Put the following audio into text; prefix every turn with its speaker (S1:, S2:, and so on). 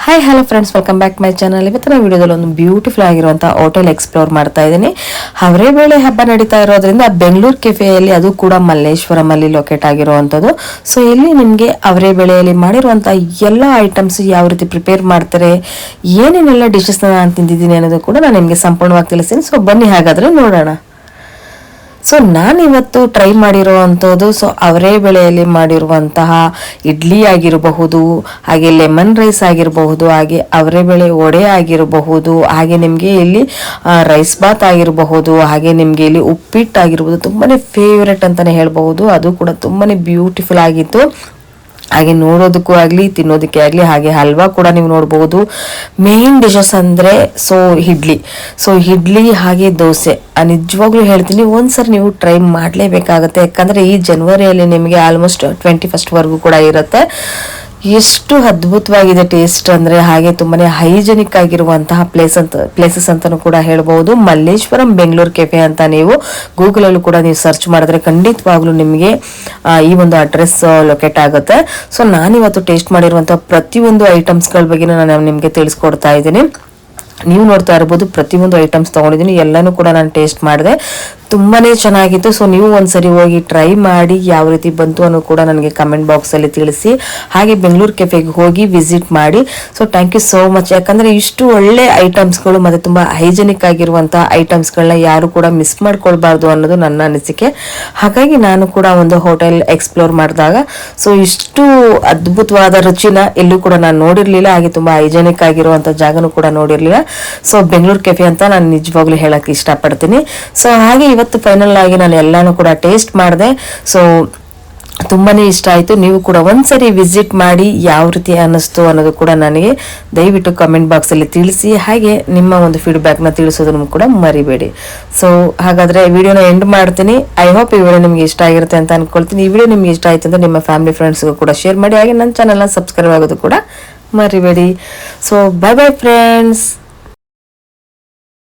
S1: Hi hello friends, welcome back my channel. ಇವತ್ತಿನ ವಿಡಿಯೋದಲ್ಲಿ ಒಂದು ಬ್ಯೂಟಿಫುಲ್ ಆಗಿರುವಂಥ ಹೋಟೆಲ್ ಎಕ್ಸ್ಪ್ಲೋರ್ ಮಾಡ್ತಾ ಇದ್ದೀನಿ. ಹವರೇಬೇಳೆ ಹಬ್ಬ ನಡೀತಾ ಇರೋದ್ರಿಂದ ಬೆಂಗಳೂರು ಕೆಫೆಯಲ್ಲಿ, ಅದು ಕೂಡ ಮಲ್ಲೇಶ್ವರಂ ಅಲ್ಲಿ ಲೊಕೇಟ್ ಆಗಿರುವಂಥದ್ದು. ಸೊ ಇಲ್ಲಿ ನಿಮಗೆ ಹವರೇಬೇಳೆಯಲ್ಲಿ ಮಾಡಿರುವಂಥ ಎಲ್ಲ ಐಟಮ್ಸ್ ಯಾವ ರೀತಿ ಪ್ರಿಪೇರ್ ಮಾಡ್ತಾರೆ, ಏನೇನೆಲ್ಲ ಡಿಶಸ್ನ ನಾನು ತಿಂದಿದ್ದೀನಿ ಅನ್ನೋದು ಕೂಡ ನಾನು ನಿಮಗೆ ಸಂಪೂರ್ಣವಾಗಿ ತಿಳಿಸ್ತೀನಿ. ಸೊ ಬನ್ನಿ ಹಾಗಾದ್ರೆ ನೋಡೋಣ. ಸೊ ನಾನಿವತ್ತು ಟ್ರೈ ಮಾಡಿರುವಂಥದ್ದು ಹವರೇಬೇಳೆಯಲ್ಲಿ ಮಾಡಿರುವಂತಹ ಇಡ್ಲಿ ಆಗಿರಬಹುದು, ಹಾಗೆ ಲೆಮನ್ ರೈಸ್ ಆಗಿರಬಹುದು, ಹಾಗೆ ಹವರೇಬೇಳೆ ವಡೆ ಆಗಿರಬಹುದು, ಹಾಗೆ ನಿಮಗೆ ಇಲ್ಲಿ ರೈಸ್ ಬಾತ್ ಆಗಿರಬಹುದು, ಹಾಗೆ ನಿಮಗೆ ಇಲ್ಲಿ ಉಪ್ಪಿಟ್ಟು ಆಗಿರಬಹುದು. ತುಂಬಾನೇ ಫೇವ್ರೆಟ್ ಅಂತಾನೆ ಹೇಳ್ಬಹುದು. ಅದು ಕೂಡ ತುಂಬಾನೇ ಬ್ಯೂಟಿಫುಲ್ ಆಗಿತ್ತು. ಹಾಗೆ ನೋಡೋದಕ್ಕೂ ಆಗಲಿ, ತಿನ್ನೋದಕ್ಕೆ ಆಗಲಿ. ಹಾಗೆ ಹಲ್ವಾ ಕೂಡ ನೀವು ನೋಡಬಹುದು. ಮೇನ್ ಡಿಶಸ್ ಅಂದರೆ ಇಡ್ಲಿ ಹಾಗೆ ದೋಸೆ. ನಿಜವಾಗ್ಲೂ ಹೇಳ್ತೀನಿ, ಒಂದ್ಸರಿ ನೀವು ಟ್ರೈ ಮಾಡಲೇಬೇಕಾಗತ್ತೆ. ಯಾಕಂದರೆ ಈ ಜನವರಿಯಲ್ಲಿ ನಿಮಗೆ ಆಲ್ಮೋಸ್ಟ್ 21st ವರೆಗೂ ಕೂಡ ಇರುತ್ತೆ. ಎಷ್ಟು ಅದ್ಭುತವಾಗಿದೆ ಟೇಸ್ಟ್ ಅಂದರೆ, ಹಾಗೆ ತುಂಬಾನೇ ಹೈಜೆನಿಕ್ ಆಗಿರುವಂತಹ ಪ್ಲೇಸಸ್ ಅಂತಾನೂ ಕೂಡ ಹೇಳ್ಬಹುದು. ಮಲ್ಲೇಶ್ವರಂ ಬೆಂಗಳೂರು ಕೆಫೆ ಅಂತ ನೀವು ಗೂಗಲಲ್ಲೂ ಕೂಡ ನೀವು ಸರ್ಚ್ ಮಾಡಿದ್ರೆ ಖಂಡಿತವಾಗ್ಲೂ ನಿಮಗೆ ಈ ಒಂದು ಅಡ್ರೆಸ್ ಲೊಕೇಟ್ ಆಗುತ್ತೆ. ಸೊ ನಾನಿವತ್ತು ಟೇಸ್ಟ್ ಮಾಡಿರುವಂತಹ ಪ್ರತಿಯೊಂದು ಐಟಮ್ಸ್ಗಳ ಬಗ್ಗೆ ನಾನು ನಿಮಗೆ ತಿಳಿಸ್ಕೊಡ್ತಾ ಇದ್ದೀನಿ. ನೀವು ನೋಡ್ತಾ ಇರ್ಬೋದು, ಪ್ರತಿಯೊಂದು ಐಟಮ್ಸ್ ತಗೊಂಡಿದ್ದೀನಿ, ಎಲ್ಲಾನು ಕೂಡ ನಾನು ಟೇಸ್ಟ್ ಮಾಡಿದೆ. ತುಂಬಾನೇ ಚೆನ್ನಾಗಿತ್ತು. ಸೊ ನೀವು ಒಂದ್ಸರಿ ಹೋಗಿ ಟ್ರೈ ಮಾಡಿ ಯಾವ ರೀತಿ ಬಂತು ಅನ್ನೋ ಕೂಡ ನನಗೆ ಕಮೆಂಟ್ ಬಾಕ್ಸ್ ಅಲ್ಲಿ ತಿಳಿಸಿ. ಹಾಗೆ ಬೆಂಗಳೂರು ಕೆಫೆಗೆ ಹೋಗಿ ವಿಸಿಟ್ ಮಾಡಿ. So thank you so much. ಯಾಕಂದ್ರೆ ಇಷ್ಟು ಒಳ್ಳೆ ಐಟಮ್ಸ್ಗಳು ಮತ್ತೆ ತುಂಬಾ ಹೈಜೆನಿಕ್ ಆಗಿರುವಂತಹ ಐಟಮ್ಸ್ಗಳನ್ನ ಯಾರು ಕೂಡ ಮಿಸ್ ಮಾಡ್ಕೊಳ್ಬಾರ್ದು ಅನ್ನೋದು ನನ್ನ ಅನಿಸಿಕೆ. ಹಾಗಾಗಿ ನಾನು ಕೂಡ ಒಂದು ಹೋಟೆಲ್ ಎಕ್ಸ್ಪ್ಲೋರ್ ಮಾಡಿದಾಗ ಸೊ ಇಷ್ಟು ಅದ್ಭುತವಾದ ರುಚಿನ ಎಲ್ಲೂ ಕೂಡ ನಾನು ನೋಡಿರ್ಲಿಲ್ಲ. ಹಾಗೆ ತುಂಬಾ ಹೈಜೆನಿಕ್ ಆಗಿರುವಂತ ಜಾಗನೂ ಕೂಡ ನೋಡಿರ್ಲಿಲ್ಲ. ಸೊ ಬೆಂಗಳೂರು ಕೆಫೆ ಅಂತ ನಾನು ನಿಜವಾಗ್ಲೂ ಹೇಳಕ್ ಇಷ್ಟಪಡ್ತೀನಿ. ಸೊ ಹಾಗೆ ಇವತ್ತು ಫೈನಲ್ ಆಗಿ ನಾನು ಎಲ್ಲಾನು ಕೂಡ ಟೇಸ್ಟ್ ಮಾಡಿದೆ. ಸೊ ತುಂಬಾನೇ ಇಷ್ಟ ಆಯ್ತು. ನೀವು ಕೂಡ ಒಂದ್ಸರಿ ವಿಸಿಟ್ ಮಾಡಿ ಯಾವ ರೀತಿ ಅನ್ನಿಸ್ತು ಅನ್ನೋದು ಕೂಡ ನನಗೆ ದಯವಿಟ್ಟು ಕಮೆಂಟ್ ಬಾಕ್ಸ್ ಅಲ್ಲಿ ತಿಳಿಸಿ. ಹಾಗೆ ನಿಮ್ಮ ಒಂದು ಫೀಡ್ಬ್ಯಾಕ್ ನ ತಿಳಿಸೋದನ್ನು ಕೂಡ ಮರಿಬೇಡಿ. ಸೊ ಹಾಗಾದ್ರೆ ವಿಡಿಯೋನ ಎಂಡ್ ಮಾಡ್ತೀನಿ. ಐ ಹೋಪ್ ಈ ವಿಡಿಯೋ ನಿಮ್ಗೆ ಇಷ್ಟ ಆಗಿರುತ್ತೆ ಅಂತ ಅನ್ಕೊಳ್ತೀನಿ. ಈ ವಿಡಿಯೋ ನಿಮ್ಗೆ ಇಷ್ಟ ಆಯ್ತು ಅಂದ್ರೆ ನಿಮ್ಮ ಫ್ಯಾಮಿಲಿ ಫ್ರೆಂಡ್ಸ್ಗೂ ಕೂಡ ಶೇರ್ ಮಾಡಿ. ಹಾಗೆ ನನ್ನ ಚಾನಲ್ನ ಸಬ್ಸ್ಕ್ರೈಬ್ ಆಗೋದು ಕೂಡ ಮರಿಬೇಡಿ. So bye bye friends.